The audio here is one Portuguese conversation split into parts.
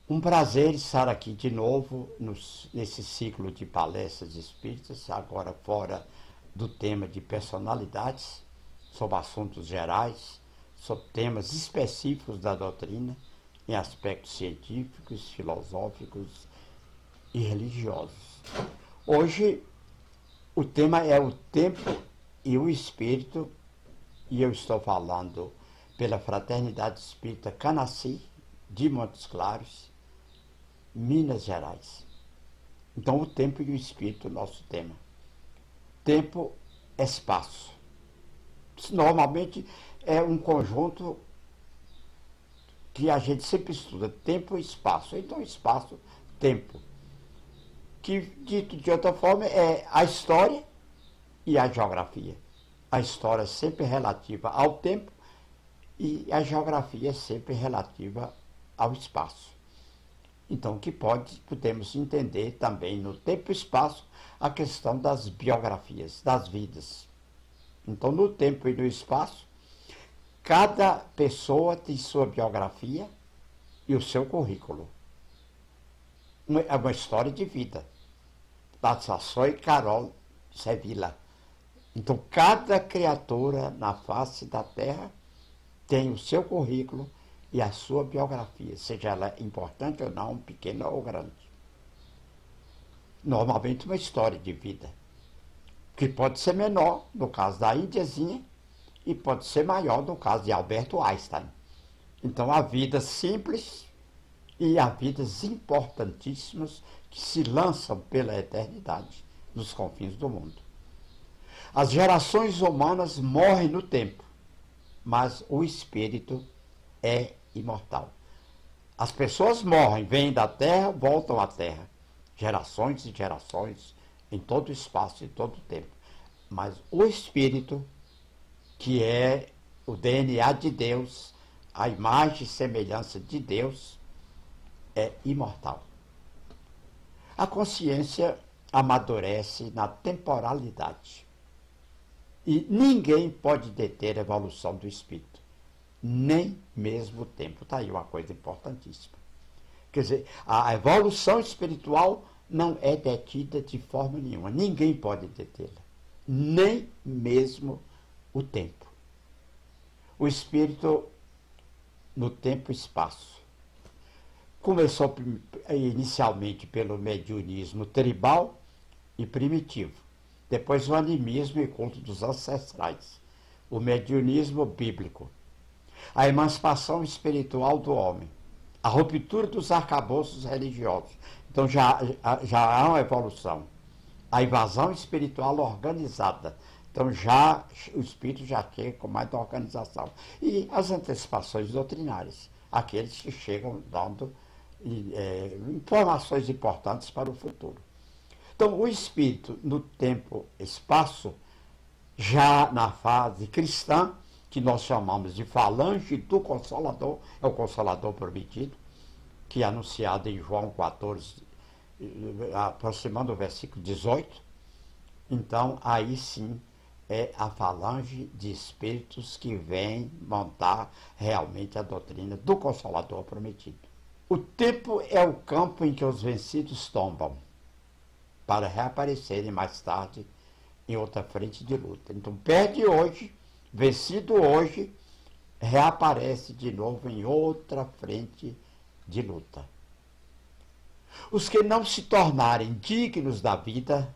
Um prazer estar aqui de novo nesse ciclo de palestras espíritas, agora fora do tema de personalidades, sobre assuntos gerais, sobre temas específicos da doutrina, em aspectos científicos, filosóficos e religiosos. Hoje, o tema é o tempo e o espírito, e eu estou falando pela Fraternidade Espírita Canaci, de Montes Claros, Minas Gerais. Então, o tempo e o espírito, nosso tema. Tempo, espaço. Normalmente é um conjunto que a gente sempre estuda, tempo e espaço. Então, espaço, tempo. Que, dito de outra forma, é a história e a geografia. A história sempre relativa ao tempo e a geografia sempre relativa ao espaço. Então, que podemos entender também no tempo e espaço a questão das biografias, das vidas. Então, no tempo e no espaço, cada pessoa tem sua biografia e o seu currículo. É uma história de vida. Da Sassoi Carol Sevilla. Então, cada criatura na face da Terra tem o seu currículo e a sua biografia, seja ela importante ou não, pequena ou grande. Normalmente uma história de vida, que pode ser menor, no caso da Índiazinha, e pode ser maior, no caso de Alberto Einstein. Então há vidas simples e há vidas importantíssimas que se lançam pela eternidade, nos confins do mundo. As gerações humanas morrem no tempo, mas o espírito é imortal. As pessoas morrem, vêm da Terra, voltam à Terra. Gerações e gerações, em todo o espaço e todo o tempo. Mas o espírito, que é o DNA de Deus, a imagem e semelhança de Deus, é imortal. A consciência amadurece na temporalidade. E ninguém pode deter a evolução do espírito. Nem mesmo o tempo. Está aí uma coisa importantíssima. Quer dizer, a evolução espiritual não é detida de forma nenhuma. Ninguém pode detê-la. Nem mesmo o tempo. O espírito, no tempo e espaço, começou inicialmente pelo mediunismo tribal e primitivo. Depois o animismo e culto dos ancestrais. O mediunismo bíblico. A emancipação espiritual do homem, a ruptura dos arcabouços religiosos. Então já há uma evolução. A invasão espiritual organizada. Então já o espírito já chega com mais organização. E as antecipações doutrinárias, aqueles que chegam dando informações importantes para o futuro. Então o espírito no tempo-espaço, já na fase cristã, que nós chamamos de falange do Consolador, é o Consolador prometido, que é anunciado em João 14, aproximando o versículo 18. Então, aí sim, é a falange de espíritos que vem montar realmente a doutrina do Consolador prometido. O tempo é o campo em que os vencidos tombam, para reaparecerem mais tarde em outra frente de luta. Então, perde hoje, vencido hoje, reaparece de novo em outra frente de luta. Os que não se tornarem dignos da vida,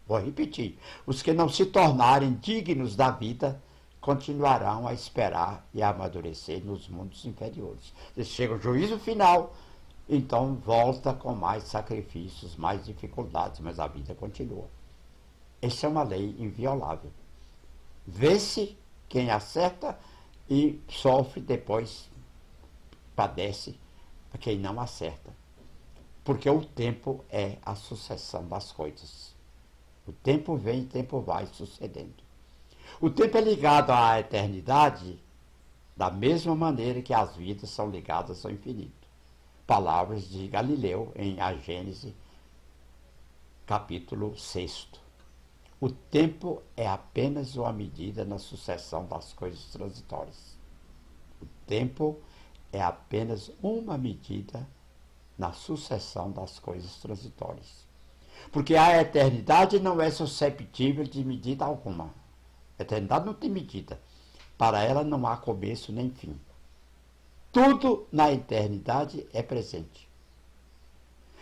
vou repetir, os que não se tornarem dignos da vida, continuarão a esperar e a amadurecer nos mundos inferiores. Chega o juízo final, então volta com mais sacrifícios, mais dificuldades, mas a vida continua. Essa é uma lei inviolável. Vê-se quem acerta e sofre depois, padece quem não acerta. Porque o tempo é a sucessão das coisas. O tempo vem e o tempo vai sucedendo. O tempo é ligado à eternidade da mesma maneira que as vidas são ligadas ao infinito. Palavras de Galileu em A Gênese, capítulo 6. O tempo é apenas uma medida na sucessão das coisas transitórias. O tempo é apenas uma medida na sucessão das coisas transitórias. Porque a eternidade não é susceptível de medida alguma. A eternidade não tem medida. Para ela não há começo nem fim. Tudo na eternidade é presente.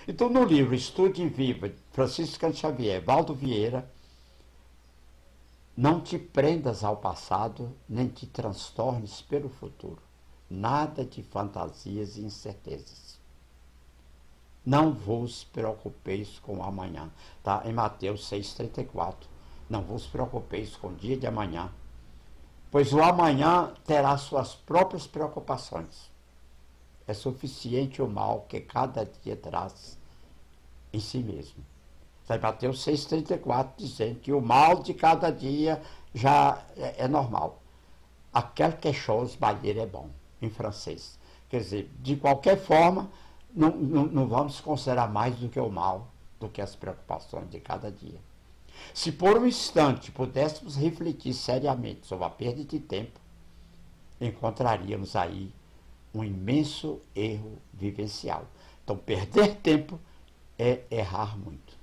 Então, no livro Estude e Viva, de Francisco Cândido Xavier, Valdo Vieira, não te prendas ao passado, nem te transtornes pelo futuro. Nada de fantasias e incertezas. Não vos preocupeis com o amanhã. Está em Mateus 6,34. Não vos preocupeis com o dia de amanhã, pois o amanhã terá suas próprias preocupações. É suficiente o mal que cada dia traz em si mesmo. Está em Mateus 6,34, dizendo que o mal de cada dia já é normal. A quelque chose malheur é bom, em francês. Quer dizer, de qualquer forma, não vamos considerar mais do que o mal, do que as preocupações de cada dia. Se por um instante pudéssemos refletir seriamente sobre a perda de tempo, encontraríamos aí um imenso erro vivencial. Então, perder tempo é errar muito.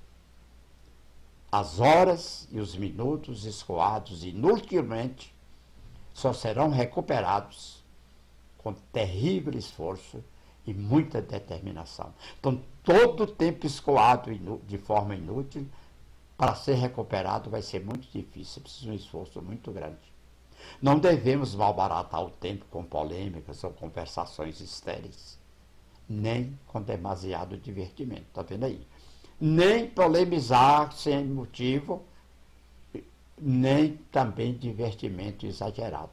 As horas e os minutos escoados inutilmente só serão recuperados com terrível esforço e muita determinação. Então, todo o tempo escoado de forma inútil, para ser recuperado, vai ser muito difícil, precisa de um esforço muito grande. Não devemos malbaratar o tempo com polêmicas ou conversações estéreis, nem com demasiado divertimento, está vendo aí? Nem polemizar sem motivo, nem também divertimento exagerado.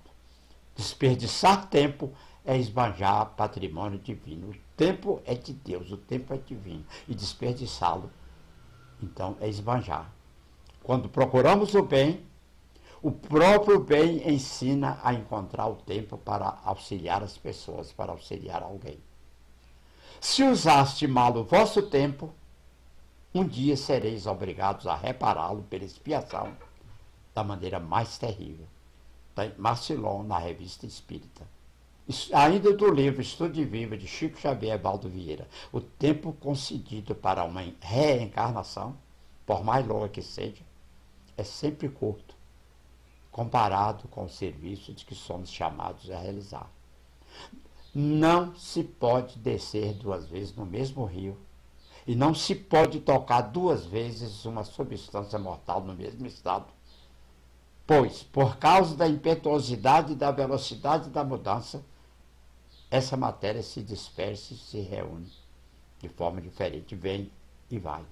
Desperdiçar tempo é esbanjar patrimônio divino. O tempo é de Deus, o tempo é divino. E desperdiçá-lo, então, é esbanjar. Quando procuramos o bem, o próprio bem ensina a encontrar o tempo para auxiliar as pessoas, para auxiliar alguém. Se usaste mal o vosso tempo, um dia sereis obrigados a repará-lo pela expiação da maneira mais terrível. Marcilon, na Revista Espírita. Ainda do livro Estude e Viva, de Chico Xavier e Valdo Vieira, o tempo concedido para uma reencarnação, por mais longa que seja, é sempre curto, comparado com o serviço de que somos chamados a realizar. Não se pode descer 2 vezes no mesmo rio, e não se pode tocar 2 vezes uma substância mortal no mesmo estado, pois, por causa da impetuosidade e da velocidade da mudança, essa matéria se dispersa e se reúne de forma diferente, vem e vai.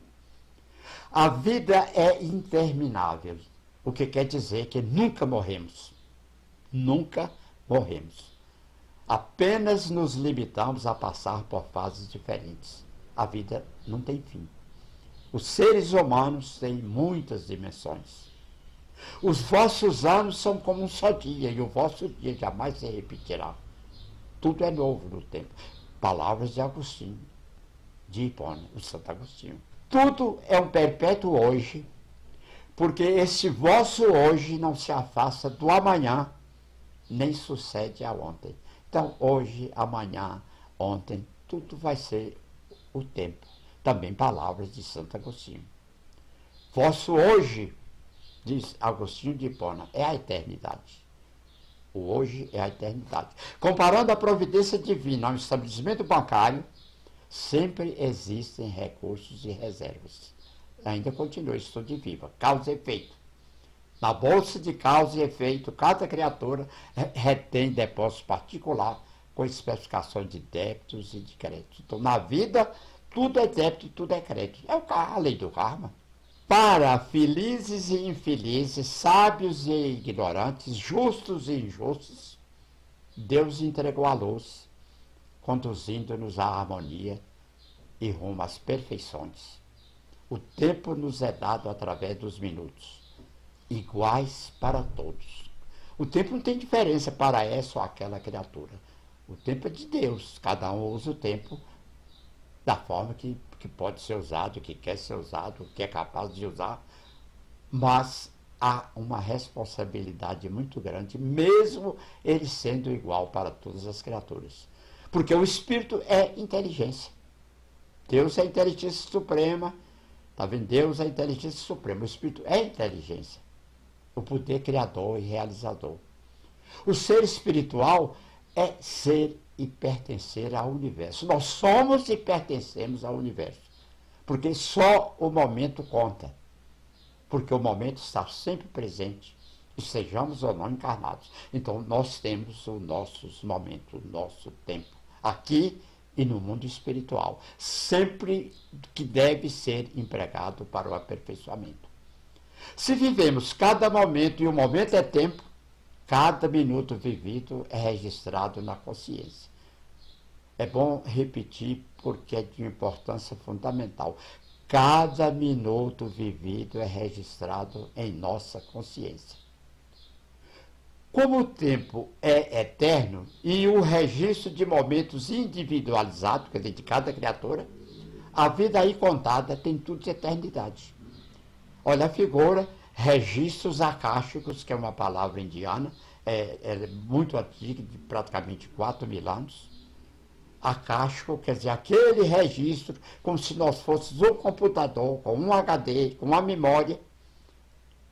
A vida é interminável, o que quer dizer que nunca morremos. Nunca morremos. Apenas nos limitamos a passar por fases diferentes. A vida não tem fim. Os seres humanos têm muitas dimensões. Os vossos anos são como um só dia, e o vosso dia jamais se repetirá. Tudo é novo no tempo. Palavras de Agostinho, de Hipona, o Santo Agostinho. Tudo é um perpétuo hoje, porque esse vosso hoje não se afasta do amanhã, nem sucede a ontem. Então, hoje, amanhã, ontem, tudo vai ser o tempo. Também palavras de Santo Agostinho. Vosso hoje, diz Agostinho de Hipona, é a eternidade. O hoje é a eternidade. Comparando a providência divina ao estabelecimento bancário, sempre existem recursos e reservas. Ainda continua, Estude e Viva. Causa e efeito. Na bolsa de causa e efeito, cada criatura retém depósito particular com especificações de débitos e de créditos. Então, na vida, tudo é débito e tudo é crédito. É a lei do karma. Para felizes e infelizes, sábios e ignorantes, justos e injustos, Deus entregou a luz, conduzindo-nos à harmonia e rumo às perfeições. O tempo nos é dado através dos minutos, iguais para todos. O tempo não tem diferença para essa ou aquela criatura. O tempo é de Deus, cada um usa o tempo da forma que pode ser usado, que quer ser usado, que é capaz de usar, mas há uma responsabilidade muito grande, mesmo ele sendo igual para todas as criaturas. Porque o espírito é inteligência. Deus é a inteligência suprema. Está vendo? Deus é a inteligência suprema. O Espírito é a inteligência. O poder criador e realizador. O ser espiritual é ser e pertencer ao universo. Nós somos e pertencemos ao universo. Porque só o momento conta. Porque o momento está sempre presente. E sejamos ou não encarnados. Então nós temos os nossos momentos, o nosso tempo. Aqui e no mundo espiritual. Sempre que deve ser empregado para o aperfeiçoamento. Se vivemos cada momento, e o momento é tempo, cada minuto vivido é registrado na consciência. É bom repetir porque é de importância fundamental. Cada minuto vivido é registrado em nossa consciência. Como o tempo é eterno e o registro de momentos individualizado, quer dizer, de cada criatura, a vida aí contada tem tudo de eternidade. Olha a figura, registros akáshicos, que é uma palavra indiana, é muito antiga, de praticamente 4.000 anos. Akáshico quer dizer aquele registro, como se nós fôssemos um computador, com um HD, com uma memória,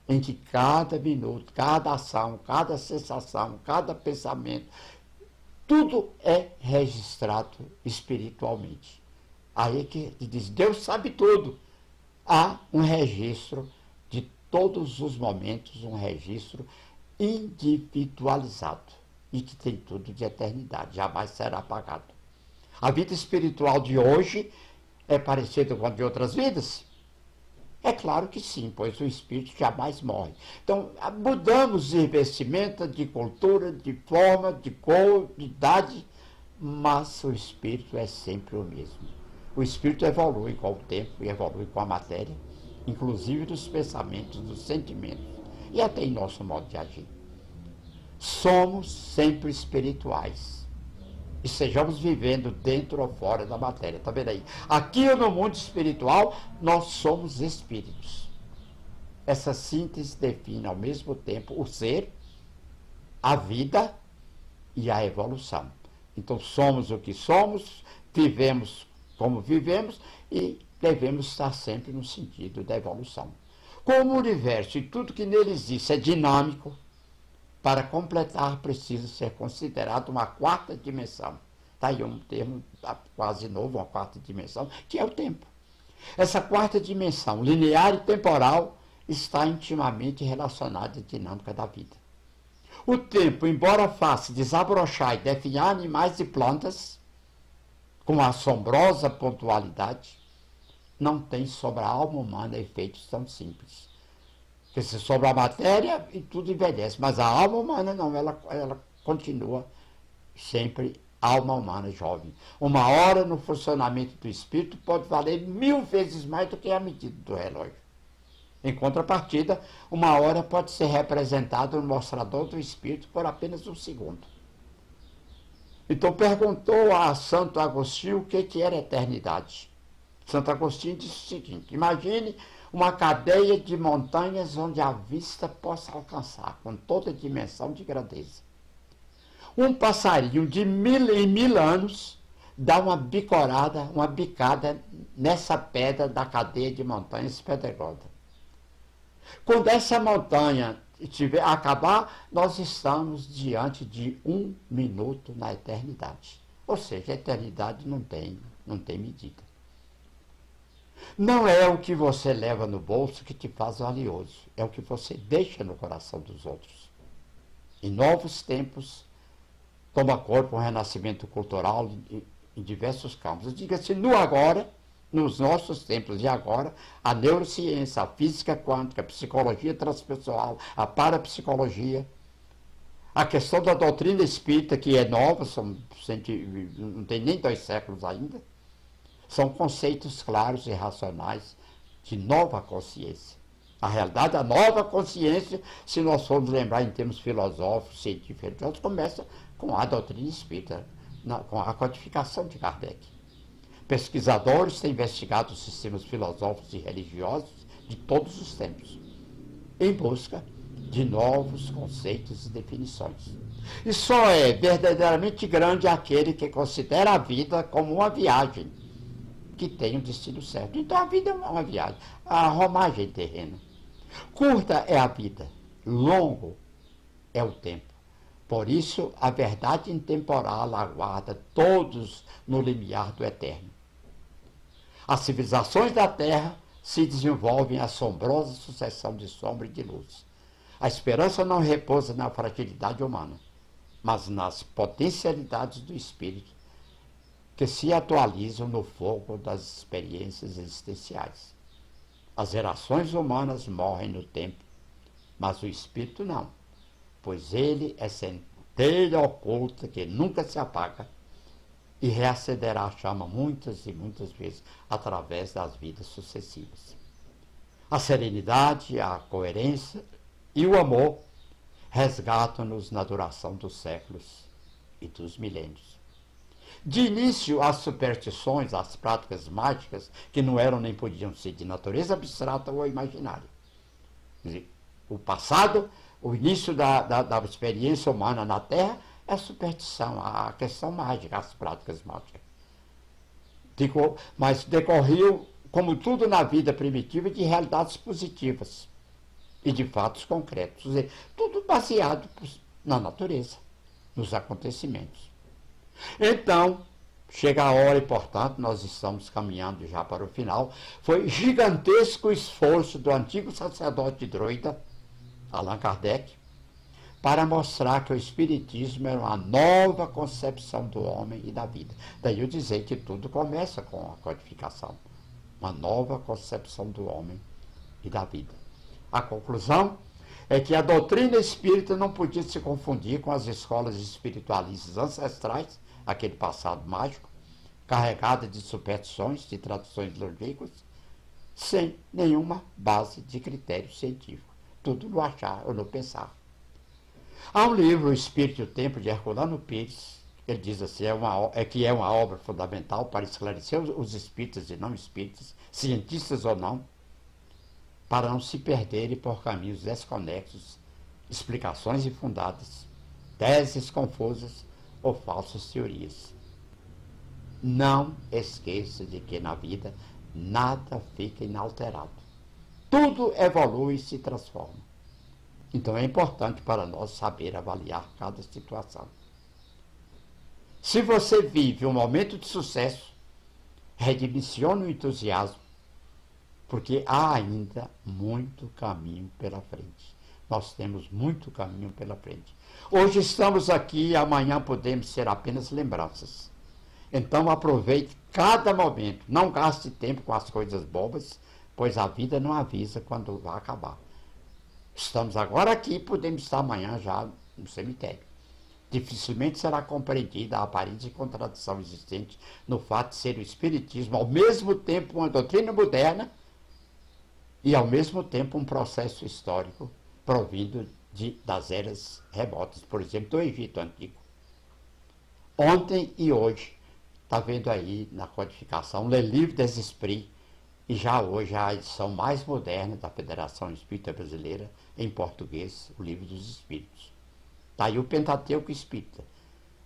em que cada minuto, cada ação, cada sensação, cada pensamento, tudo é registrado espiritualmente. Aí que diz, Deus sabe tudo. Há um registro de todos os momentos, um registro individualizado e que tem tudo de eternidade, jamais será apagado. A vida espiritual de hoje é parecida com a de outras vidas? É claro que sim, pois o espírito jamais morre. Então, mudamos de vestimenta, de cultura, de forma, de cor, de idade, mas o espírito é sempre o mesmo. O espírito evolui com o tempo e evolui com a matéria, inclusive dos pensamentos, dos sentimentos e até em nosso modo de agir. Somos sempre espirituais. E sejamos vivendo dentro ou fora da matéria. Está vendo aí? Aqui no mundo espiritual, nós somos espíritos. Essa síntese define ao mesmo tempo o ser, a vida e a evolução. Então somos o que somos, vivemos como vivemos e devemos estar sempre no sentido da evolução. Como o universo e tudo que nele existe é dinâmico, para completar, precisa ser considerado uma quarta dimensão. Está aí um termo quase novo, uma quarta dimensão, que é o tempo. Essa quarta dimensão, linear e temporal, está intimamente relacionada à dinâmica da vida. O tempo, embora faça desabrochar e definhar animais e plantas, com assombrosa pontualidade, não tem sobre a alma humana efeitos tão simples. Porque se sobre a matéria e tudo envelhece, mas a alma humana não, ela continua sempre alma humana jovem. Uma hora no funcionamento do espírito pode valer 1000 vezes mais do que a medida do relógio. Em contrapartida, uma hora pode ser representada no mostrador do espírito por apenas um segundo. Então perguntou a Santo Agostinho o que era eternidade. Santo Agostinho disse o seguinte: imagine uma cadeia de montanhas onde a vista possa alcançar com toda a dimensão de grandeza. Um passarinho de 1000 em 1000 anos dá uma bicorada, uma bicada nessa pedra da cadeia de montanhas pedregosa. Quando essa montanha tiver acabar, nós estamos diante de 1 minuto na eternidade. Ou seja, a eternidade não tem medida. Não é o que você leva no bolso que te faz valioso, é o que você deixa no coração dos outros. Em novos tempos, toma corpo um renascimento cultural em diversos campos. Diga-se, no agora, nos nossos tempos de agora, a neurociência, a física quântica, a psicologia transpessoal, a parapsicologia, a questão da doutrina espírita, que é nova, não tem nem 2 séculos ainda, são conceitos claros e racionais de nova consciência. A realidade, a nova consciência, se nós formos lembrar em termos filosóficos, científicos, começa com a doutrina espírita, com a codificação de Kardec. Pesquisadores têm investigado os sistemas filosóficos e religiosos de todos os tempos, em busca de novos conceitos e definições. E só é verdadeiramente grande aquele que considera a vida como uma viagem, que tem o destino certo. Então a vida é uma viagem, a romagem terrena. Curta é a vida, longo é o tempo. Por isso, a verdade intemporal aguarda todos no limiar do eterno. As civilizações da Terra se desenvolvem em assombrosa sucessão de sombra e de luz. A esperança não repousa na fragilidade humana, mas nas potencialidades do espírito, que se atualizam no fogo das experiências existenciais. As gerações humanas morrem no tempo, mas o espírito não, pois ele é centelha oculta que nunca se apaga e reacenderá a chama muitas e muitas vezes através das vidas sucessivas. A serenidade, a coerência e o amor resgatam-nos na duração dos séculos e dos milênios. De início, as superstições, as práticas mágicas, que não eram nem podiam ser de natureza abstrata ou imaginária. Quer dizer, o passado, o início da experiência humana na Terra é a superstição, a questão mágica, as práticas mágicas. Mas decorriam, como tudo na vida primitiva, de realidades positivas e de fatos concretos. Quer dizer, tudo baseado na natureza, nos acontecimentos. Então, chega a hora e, portanto, nós estamos caminhando já para o final. Foi gigantesco o esforço do antigo sacerdote druida, Allan Kardec, para mostrar que o Espiritismo era uma nova concepção do homem e da vida. Daí eu dizer que tudo começa com a codificação. Uma nova concepção do homem e da vida. A conclusão é que a doutrina espírita não podia se confundir com as escolas espiritualistas ancestrais, aquele passado mágico, carregada de superstições, de tradições longínquas, sem nenhuma base de critério científico. Tudo no achar ou no pensar. Há um livro, O Espírito e o Tempo, de Herculano Pires, ele diz assim, que é uma obra fundamental para esclarecer os espíritas e não espíritas, cientistas ou não, para não se perderem por caminhos desconexos, explicações infundadas, teses confusas ou falsas teorias. Não esqueça de que na vida nada fica inalterado. Tudo evolui e se transforma. Então é importante para nós saber avaliar cada situação. Se você vive um momento de sucesso, redimensione o entusiasmo, porque há ainda muito caminho pela frente. Nós temos muito caminho pela frente. Hoje estamos aqui, amanhã podemos ser apenas lembranças. Então aproveite cada momento, não gaste tempo com as coisas bobas, pois a vida não avisa quando vai acabar. Estamos agora aqui e podemos estar amanhã já no cemitério. Dificilmente será compreendida a aparente contradição existente no fato de ser o Espiritismo ao mesmo tempo uma doutrina moderna e ao mesmo tempo um processo histórico provindo das eras remotas, por exemplo, do Egito Antigo. Ontem e hoje, está vendo aí na codificação, Le Livre des Esprits, e já hoje a edição mais moderna da Federação Espírita Brasileira, em português, o Livro dos Espíritos. Está aí o Pentateuco Espírita.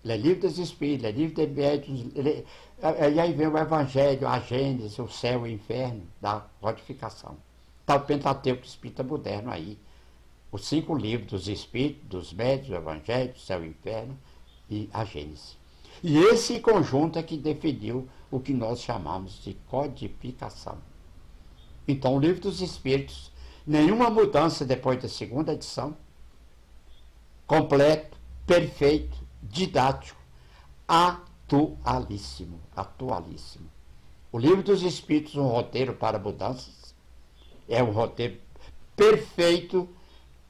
Le Livre des Esprits, Le Livre des Médiuns, e aí vem o Evangelho, a Gênesis, o céu e o inferno, da codificação. Está o Pentateuco Espírita moderno aí. Os 5 livros dos Espíritos, dos Médiuns, o Evangelho, o céu e o inferno e a Gênesis. E esse conjunto é que definiu o que nós chamamos de codificação. Então, o Livro dos Espíritos, nenhuma mudança depois da segunda edição, completo, perfeito, didático, atualíssimo, atualíssimo. O Livro dos Espíritos, um roteiro para mudanças, é um roteiro perfeito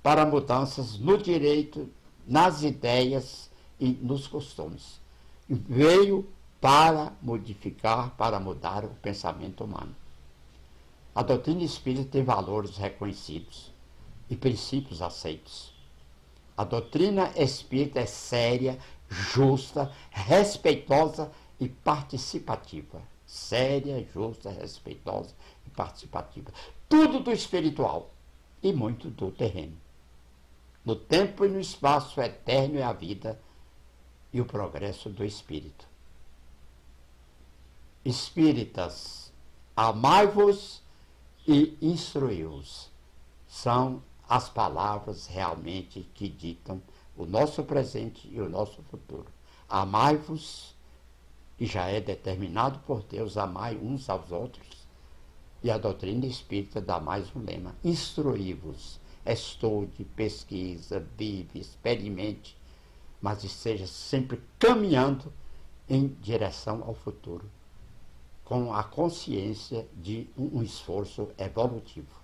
para mudanças no direito, nas ideias e nos costumes. Veio para modificar, para mudar o pensamento humano. A doutrina espírita tem valores reconhecidos e princípios aceitos. A doutrina espírita é séria, justa, respeitosa e participativa. Séria, justa, respeitosa e participativa. Tudo do espiritual e muito do terreno. No tempo e no espaço eterno é a vida e o progresso do espírito. Espíritas, amai-vos e instruí-vos. São as palavras realmente que ditam o nosso presente e o nosso futuro. Amai-vos, e já é determinado por Deus, amai uns aos outros, e a doutrina espírita dá mais um lema: instruí-vos, estude, pesquisa, vive, experimente, mas esteja sempre caminhando em direção ao futuro, com a consciência de um esforço evolutivo.